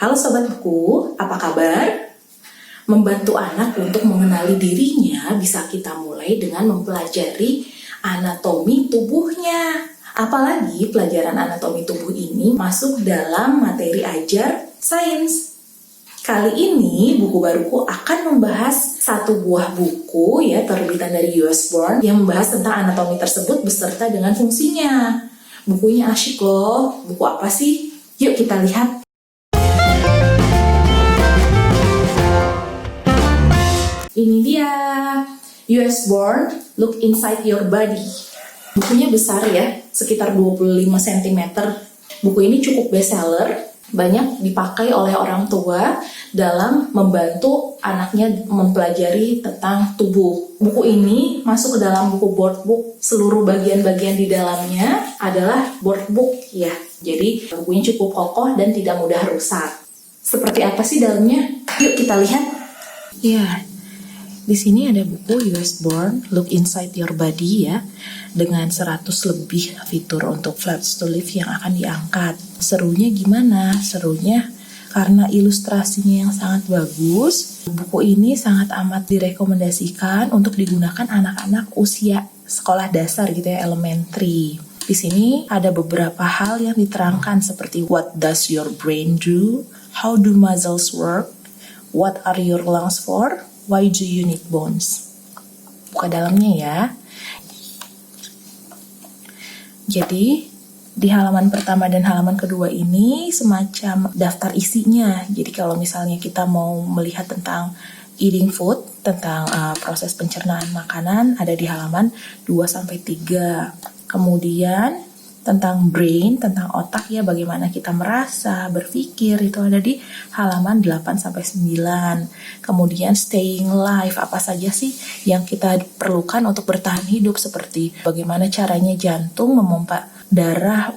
Halo Sobat Buku, apa kabar? Membantu anak untuk mengenali dirinya bisa kita mulai dengan mempelajari anatomi tubuhnya. Apalagi pelajaran anatomi tubuh ini masuk dalam materi ajar sains. Kali ini buku baruku akan membahas satu buah buku ya terbitan dari US Born yang membahas tentang anatomi tersebut beserta dengan fungsinya. Bukunya asyik loh. Buku apa sih? Yuk kita lihat. Ini dia, US Born, Look Inside Your Body. Bukunya besar ya, sekitar 25 cm. Buku ini cukup bestseller, banyak dipakai oleh orang tua dalam membantu anaknya mempelajari tentang tubuh. Buku ini masuk ke dalam buku board book. Seluruh bagian-bagian di dalamnya adalah board book ya. Jadi bukunya cukup kokoh dan tidak mudah rusak. Seperti apa sih dalamnya? Yuk kita lihat. Ya, di sini ada buku US Born, Look Inside Your Body ya, dengan 100 lebih fitur untuk flaps to live yang akan diangkat. Serunya gimana? Serunya karena ilustrasinya yang sangat bagus. Buku ini sangat amat direkomendasikan untuk digunakan anak-anak usia sekolah dasar gitu ya, elementary. Di sini ada beberapa hal yang diterangkan seperti what does your brain do, how do muscles work, what are your lungs for, why do you need bones? Buka dalamnya ya. Jadi di halaman pertama dan halaman kedua ini semacam daftar isinya. Jadi kalau misalnya kita mau melihat tentang eating food, tentang proses pencernaan makanan ada di halaman 2-3. Kemudian tentang brain, tentang otak ya, bagaimana kita merasa, berpikir, itu ada di halaman 8-9. Kemudian staying alive, apa saja sih yang kita perlukan untuk bertahan hidup, seperti bagaimana caranya jantung memompa darah,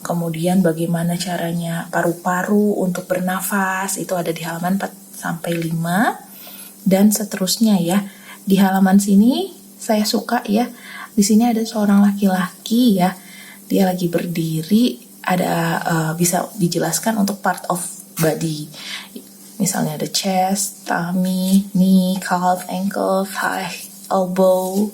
kemudian bagaimana caranya paru-paru untuk bernafas, itu ada di halaman 4-5 dan seterusnya ya. Di halaman sini saya suka ya, di sini ada seorang laki-laki ya. Dia lagi berdiri, ada bisa dijelaskan untuk part of body. Misalnya ada chest, tummy, knee, calf, ankle, thigh, elbow,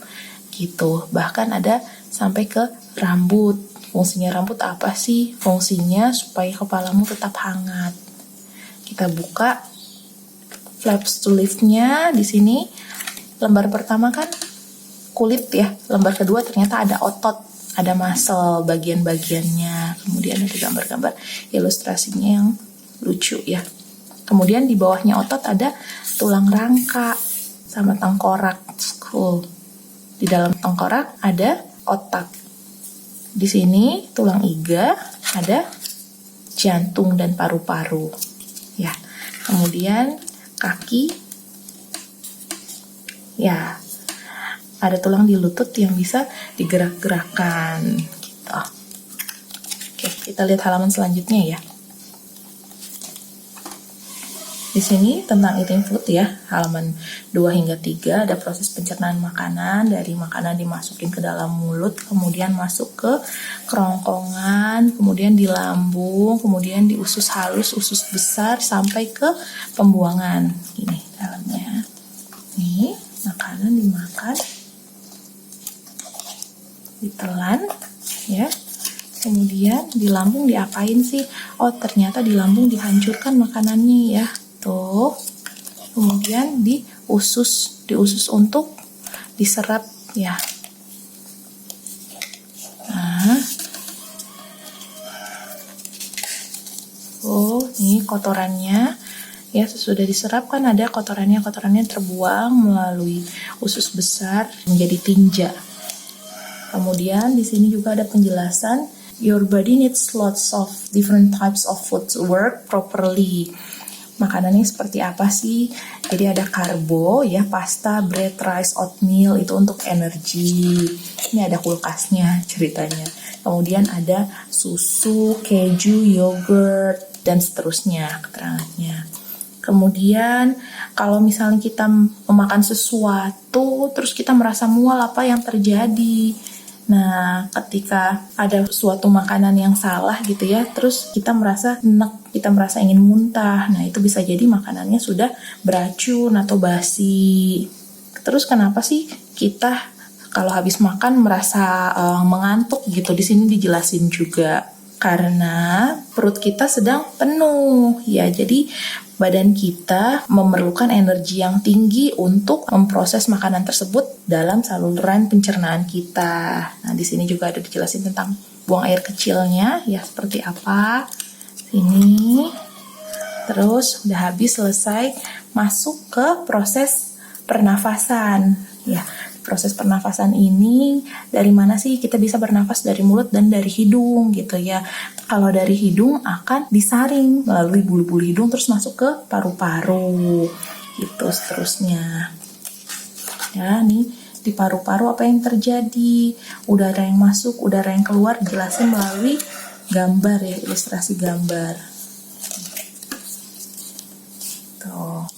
gitu. Bahkan ada sampai ke rambut. Fungsinya rambut apa sih? Fungsinya supaya kepalamu tetap hangat. Kita buka flaps to live-nya di sini. Lembar pertama kan kulit ya. Lembar kedua ternyata ada otot, ada muscle bagian-bagiannya. Kemudian ada gambar-gambar ilustrasinya yang lucu ya. Kemudian di bawahnya otot ada tulang rangka sama tengkorak. Cool. Di dalam tengkorak ada otak. Di sini tulang iga, ada jantung dan paru-paru. Ya. Kemudian kaki. Ya. Ada tulang di lutut yang bisa digerak-gerakkan gitu. Oke, kita lihat halaman selanjutnya ya. Di sini tentang eating food ya, halaman 2-3 ada proses pencernaan makanan, dari makanan dimasukin ke dalam mulut, kemudian masuk ke kerongkongan, kemudian di lambung, kemudian di usus halus, usus besar sampai ke pembuangan. Ini dalamnya. Nih, makanan dimakan, ditelan ya. Kemudian di lambung diapain sih? Oh, ternyata di lambung dihancurkan makanannya ya. Tuh. Kemudian di usus untuk diserap ya. Nah. Oh, ini kotorannya ya, sesudah diserap kan ada kotorannya terbuang melalui usus besar menjadi tinja. Kemudian di sini juga ada penjelasan, your body needs lots of different types of food to work properly. Makanannya seperti apa sih? Jadi ada karbo ya, pasta, bread, rice, oatmeal itu untuk energi. Ini ada kulkasnya ceritanya. Kemudian ada susu, keju, yogurt dan seterusnya keterangannya. Kemudian kalau misalnya kita memakan sesuatu terus kita merasa mual, apa yang terjadi? Nah, ketika ada suatu makanan yang salah gitu ya, terus kita merasa enek, kita merasa ingin muntah. Nah, itu bisa jadi makanannya sudah beracun atau basi. Terus kenapa sih kita kalau habis makan merasa mengantuk gitu? Di sini dijelasin juga. Karena perut kita sedang penuh ya, jadi badan kita memerlukan energi yang tinggi untuk memproses makanan tersebut dalam saluran pencernaan kita. Nah, di sini juga ada dijelasin tentang buang air kecilnya ya seperti apa. Sini. Terus udah habis, selesai, masuk ke proses pernafasan ya. Proses pernafasan ini dari mana sih kita bisa bernafas? Dari mulut dan dari hidung gitu ya. Kalau dari hidung akan disaring melalui bulu-bulu hidung terus masuk ke paru-paru gitu seterusnya. Ya, nih di paru-paru apa yang terjadi? Udara yang masuk, udara yang keluar dijelasin melalui gambar ya, ilustrasi gambar. Tuh.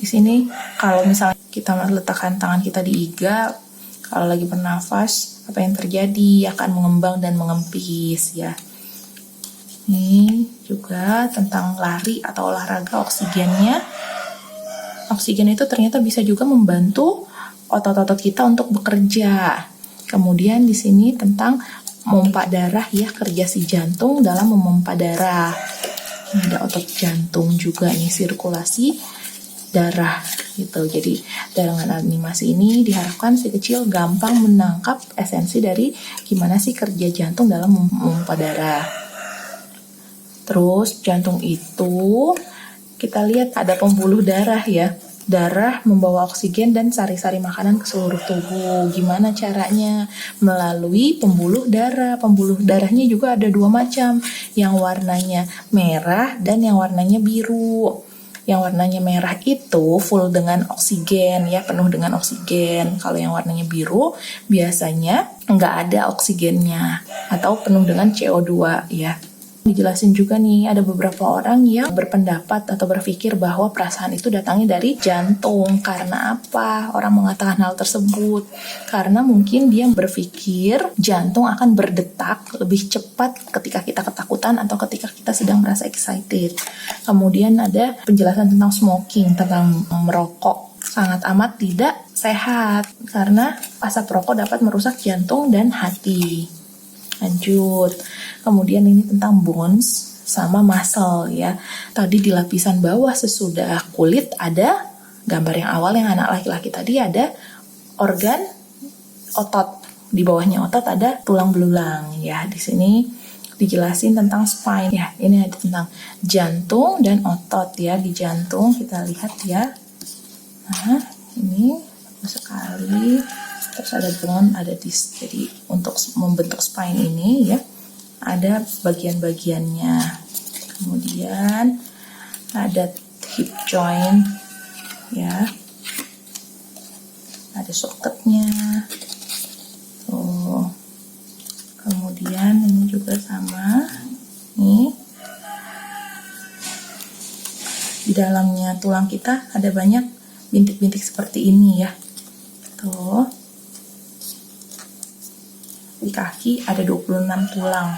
Di sini kalau misalnya kita letakkan tangan kita di iga, kalau lagi bernafas, apa yang terjadi? Akan mengembang dan mengempis ya. Ini juga tentang lari atau olahraga oksigennya. Oksigen itu ternyata bisa juga membantu otot-otot kita untuk bekerja. Kemudian di sini tentang memompa darah ya, kerja si jantung dalam memompa darah. Ini ada otot jantung juga nih, sirkulasi darah gitu. Jadi dengan animasi ini diharapkan si kecil gampang menangkap esensi dari gimana sih kerja jantung dalam memompa darah. Terus jantung itu kita lihat ada pembuluh darah ya. Darah membawa oksigen dan sari-sari makanan ke seluruh tubuh. Gimana caranya? Melalui pembuluh darah. Pembuluh darahnya juga ada dua macam, yang warnanya merah dan yang warnanya biru. Yang warnanya merah itu full dengan oksigen ya, penuh dengan oksigen. Kalau yang warnanya biru biasanya nggak ada oksigennya atau penuh dengan CO2 ya. Dijelasin juga nih, ada beberapa orang yang berpendapat atau berpikir bahwa perasaan itu datangnya dari jantung. Karena apa orang mengatakan hal tersebut? Karena mungkin dia berpikir jantung akan berdetak lebih cepat ketika kita ketakutan atau ketika kita sedang merasa excited. Kemudian ada penjelasan tentang smoking, tentang merokok. Sangat amat tidak sehat karena asap rokok dapat merusak jantung dan hati. Lanjut, kemudian ini tentang bones sama muscle ya. Tadi di lapisan bawah sesudah kulit ada gambar yang awal yang anak laki-laki tadi, ada organ otot. Di bawahnya otot ada tulang belulang ya. Di sini dijelasin tentang spine ya. Ini ada tentang jantung dan otot ya. Di jantung kita lihat ya. Nah, ini bagus sekali. Terus ada bone, ada disc. Jadi untuk membentuk spine ini ya ada bagian-bagiannya. Kemudian ada hip joint ya. Ada socketnya. Tuh. Kemudian ini juga sama. Nih. Di dalamnya tulang kita ada banyak bintik-bintik seperti ini ya. Tuh. Di kaki ada 26 tulang.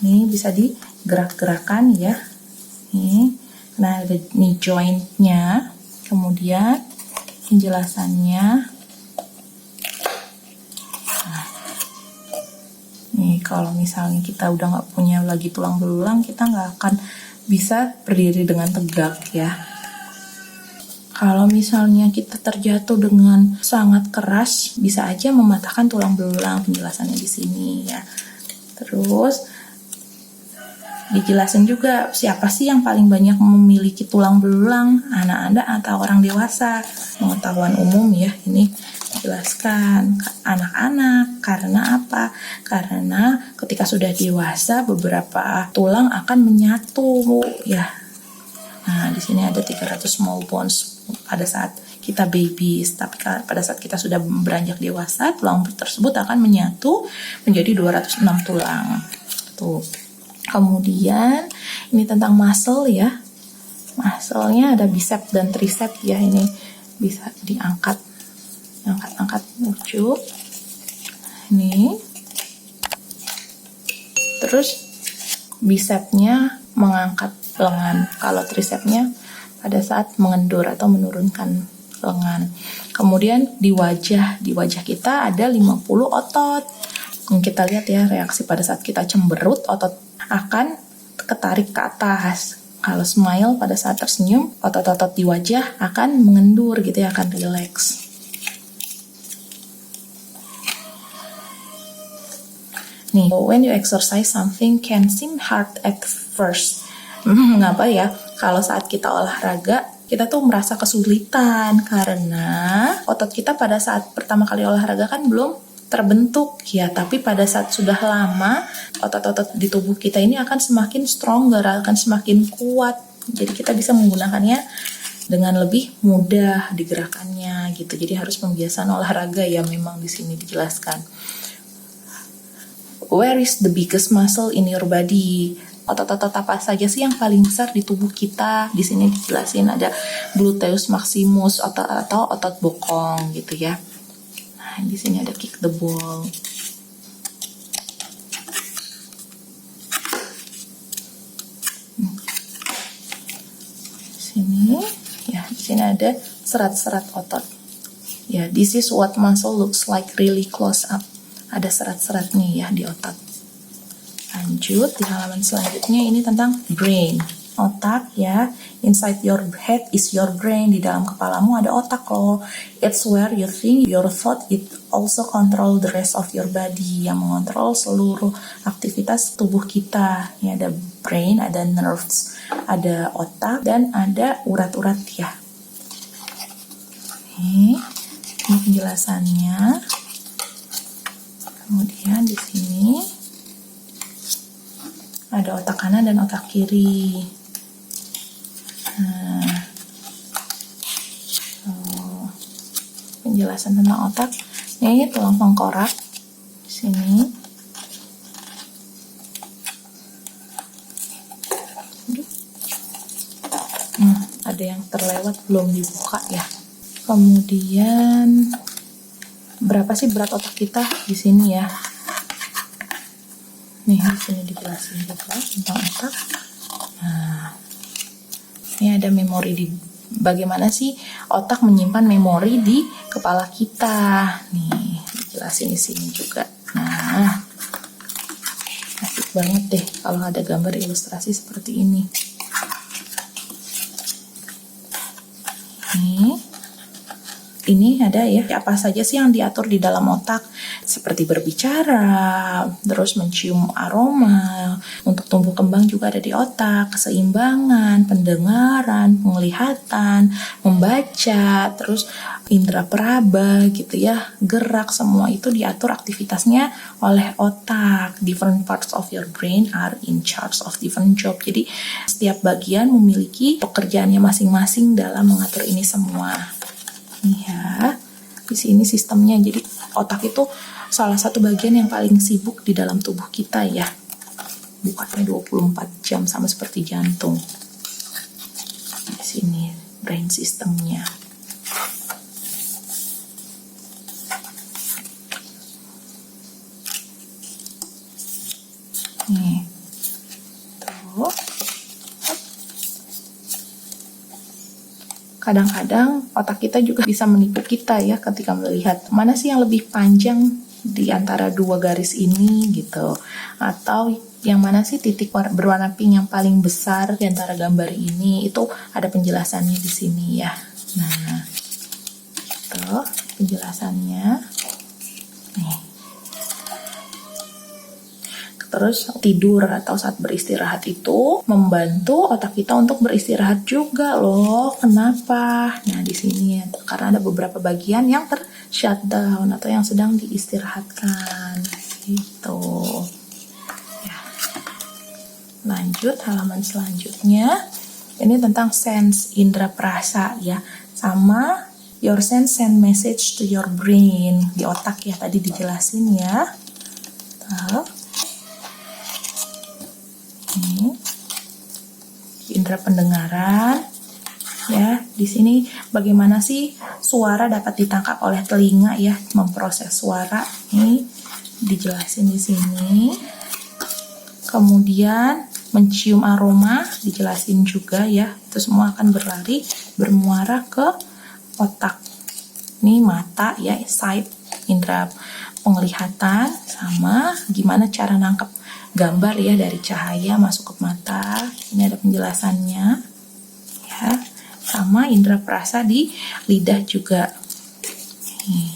Ini bisa digerak-gerakan ya. Nah ada knee joint-nya. Kemudian penjelasannya. Nah, nih kalau misalnya kita udah nggak punya lagi tulang belulang, kita nggak akan bisa berdiri dengan tegak ya. Kalau misalnya kita terjatuh dengan sangat keras, bisa aja mematahkan tulang belulang. Penjelasannya di sini ya. Terus dijelasin juga siapa sih yang paling banyak memiliki tulang belulang, anak-anak atau orang dewasa. Pengetahuan umum ya, ini dijelaskan anak-anak. Karena apa? Karena ketika sudah dewasa beberapa tulang akan menyatu ya. Nah, di sini ada 300 small bones pada saat kita babies, tapi pada saat kita sudah beranjak dewasa, tulang tersebut akan menyatu menjadi 206 tulang. Tuh. Kemudian ini tentang muscle ya. Muscle-nya ada bicep dan tricep ya, ini bisa diangkat, angkat lucu. Ini. Terus bicepnya mengangkat lengan. Kalau tricepnya pada saat mengendur atau menurunkan lengan. Kemudian di wajah kita ada 50 otot. Kita lihat ya reaksi pada saat kita cemberut, otot akan ketarik ke atas. Kalau smile pada saat tersenyum, otot-otot di wajah akan mengendur gitu ya, akan relax. Nih, when you exercise something can seem hard at first. Ngapa ya? Kalau saat kita olahraga, kita tuh merasa kesulitan karena otot kita pada saat pertama kali olahraga kan belum terbentuk ya, tapi pada saat sudah lama otot-otot di tubuh kita ini akan semakin stronger, akan semakin kuat. Jadi kita bisa menggunakannya dengan lebih mudah digerakannya gitu. Jadi harus pembiasaan olahraga ya, memang di sini dijelaskan. Where is the biggest muscle in your body? Otot-otot apa saja sih yang paling besar di tubuh kita? Di sini dijelasin ada gluteus maximus atau otot bokong gitu ya. Nah, di sini ada kick the ball. Di sini ada serat-serat otot. Ya, this is what muscle looks like really close up. Ada serat-serat nih ya di otot. Lanjut di halaman selanjutnya, ini tentang brain, otak ya. Inside your head is your brain. Di dalam kepalamu ada otak loh. It's where you think, your thought. It also control the rest of your body, yang mengontrol seluruh aktivitas tubuh kita. Ya, ada brain, ada nerves, ada otak, dan ada urat-urat ya. Ini penjelasannya. Kemudian di sini ada otak kanan dan otak kiri. Penjelasan tentang otak. Ini tulang tengkorak di sini. Ada yang terlewat belum dibuka ya. Kemudian berapa sih berat otak kita di sini ya? Nih di sini dijelasin juga tentang otak. Nah, ini ada memori di bagaimana sih otak menyimpan memori di kepala kita. Nih dijelasin di sini juga. Nah, asik banget deh kalau ada gambar ilustrasi seperti ini. Ini ada ya, apa saja sih yang diatur di dalam otak, seperti berbicara, terus mencium aroma, untuk tumbuh kembang juga ada di otak, keseimbangan, pendengaran, penglihatan, membaca, terus indera peraba gitu ya, gerak, semua itu diatur aktivitasnya oleh otak. Different parts of your brain are in charge of different job. Jadi setiap bagian memiliki pekerjaannya masing-masing dalam mengatur ini semua. Ya, di sini sistemnya. Jadi otak itu salah satu bagian yang paling sibuk di dalam tubuh kita ya. Bukanya 24 jam sama seperti jantung. Di sini brain sistemnya. Nih. Tuh. Kadang-kadang otak kita juga bisa menipu kita ya ketika melihat mana sih yang lebih panjang di antara dua garis ini gitu. Atau yang mana sih titik berwarna pink yang paling besar di antara gambar ini. Itu ada penjelasannya di sini ya. Nah, itu penjelasannya. Nih. Terus tidur atau saat beristirahat itu membantu otak kita untuk beristirahat juga loh. Kenapa? Nah di sini ya, karena ada beberapa bagian yang shutdown atau yang sedang diistirahatkan. Gitu. Ya. Lanjut halaman selanjutnya. Ini tentang sense, indera perasa ya, sama your sense send message to your brain di otak ya, tadi dijelasin ya. Ini indera pendengaran ya, Di sini bagaimana sih suara dapat ditangkap oleh telinga ya, memproses suara. Ini dijelasin di sini. Kemudian mencium aroma dijelasin juga ya. Itu semua akan bermuara ke otak. Ini mata ya, sight, indera penglihatan, sama gimana cara nangkep gambar ya dari cahaya masuk ke mata. Ini ada penjelasannya ya. Sama indera perasa di lidah juga. Nih,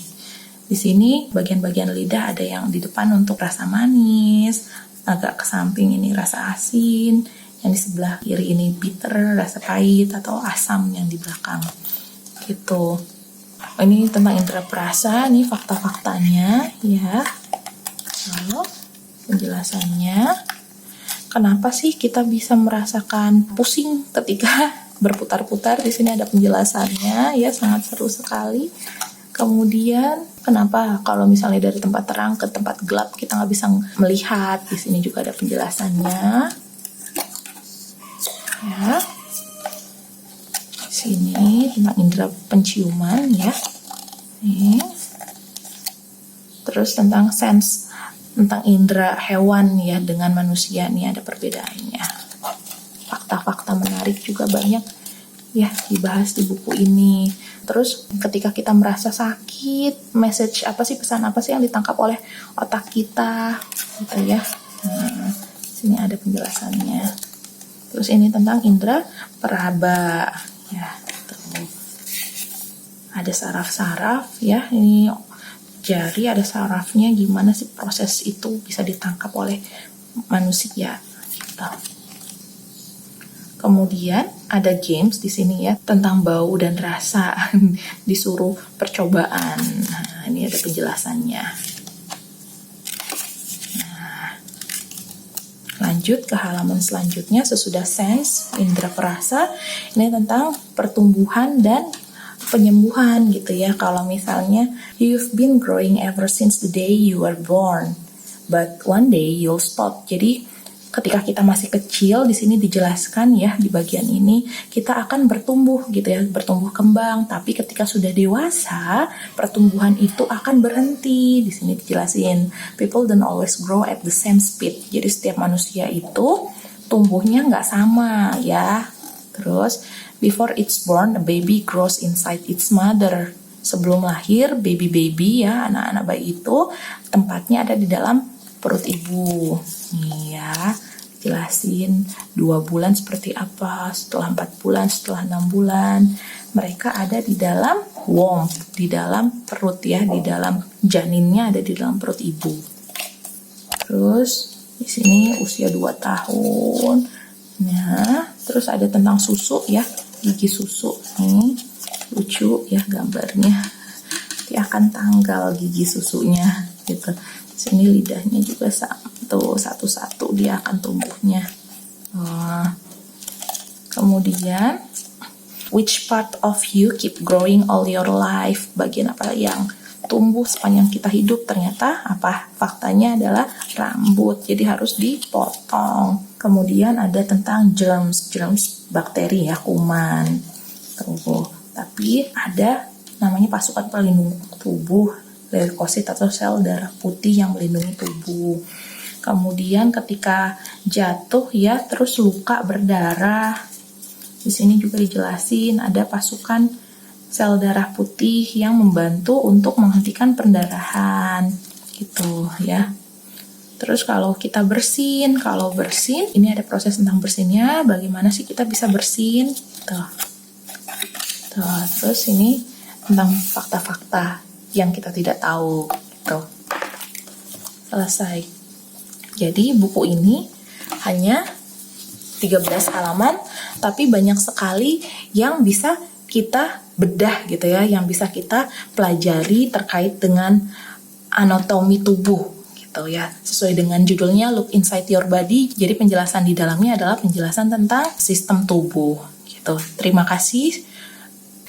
di sini bagian-bagian lidah ada yang di depan untuk rasa manis, agak ke samping ini rasa asin, yang di sebelah kiri ini bitter, rasa pahit atau asam yang di belakang. Gitu. Ini tentang indera perasa, ini fakta-faktanya ya. Lalu penjelasannya, kenapa sih kita bisa merasakan pusing ketika berputar-putar? Di sini ada penjelasannya ya, sangat seru sekali. Kemudian kenapa kalau misalnya dari tempat terang ke tempat gelap kita nggak bisa melihat? Di sini juga ada penjelasannya ya. Di sini tentang indera penciuman ya. Nih. Terus tentang sense, tentang indera hewan ya dengan manusia, nih ada perbedaannya. Fakta-fakta menarik juga banyak ya dibahas di buku ini. Terus ketika kita merasa sakit, message apa sih, pesan apa sih yang ditangkap oleh otak kita gitu ya. Nah, sini ada penjelasannya. Terus ini tentang indera peraba ya. Tuh. Ada saraf-saraf ya, ini jari ada sarafnya, gimana sih proses itu bisa ditangkap oleh manusia gitu. Kemudian ada games di sini ya tentang bau dan rasa, disuruh percobaan. Nah, ini ada penjelasannya. Nah, lanjut ke halaman selanjutnya sesudah sense, indera perasa. Ini tentang pertumbuhan dan penyembuhan gitu ya. Kalau misalnya you've been growing ever since the day you were born, but one day you'll stop. Jadi ketika kita masih kecil, di sini dijelaskan ya di bagian ini kita akan bertumbuh gitu ya, bertumbuh kembang. Tapi ketika sudah dewasa, pertumbuhan itu akan berhenti. Di sini dijelasin, people don't always grow at the same speed. Jadi setiap manusia itu tumbuhnya nggak sama ya. Terus before it's born, a baby grows inside its mother. Sebelum lahir, baby ya, anak-anak bayi itu tempatnya ada di dalam perut ibu. Nih ya, jelasin 2 bulan seperti apa, setelah 4 bulan, setelah 6 bulan. Mereka ada di dalam womb, di dalam perut ya, di dalam janinnya ada di dalam perut ibu. Terus di sini usia 2 tahun. Nah, terus ada tentang susu ya, gigi susu. Nih, lucu ya gambarnya. Nanti akan tanggal gigi susunya gitu. Sini lidahnya juga satu-satu dia akan tumbuhnya. Kemudian which part of you keep growing all your life? Bagian apa yang tumbuh sepanjang kita hidup? Ternyata apa? Faktanya adalah rambut. Jadi harus dipotong. Kemudian ada tentang germs bakteri ya, kuman. Tuh. Tapi ada namanya pasukan pelindung tubuh, leukosit atau sel darah putih yang melindungi tubuh. Kemudian ketika jatuh ya, terus luka berdarah. Di sini juga dijelasin ada pasukan sel darah putih yang membantu untuk menghentikan pendarahan gitu ya. Terus kalau kita bersin, ini ada proses tentang bersinnya, bagaimana sih kita bisa bersin? Tuh. Terus ini tentang fakta-fakta yang kita tidak tahu gitu. Selesai. Jadi buku ini hanya 13 halaman, tapi banyak sekali yang bisa kita bedah gitu ya, yang bisa kita pelajari terkait dengan anatomi tubuh gitu ya. Sesuai dengan judulnya Look Inside Your Body, jadi penjelasan di dalamnya adalah penjelasan tentang sistem tubuh gitu. Terima kasih.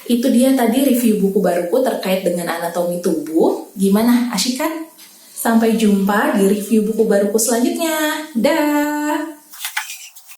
Itu dia tadi review buku baruku terkait dengan anatomi tubuh. Gimana, asyik kan? Sampai jumpa di review buku baruku selanjutnya. Dah!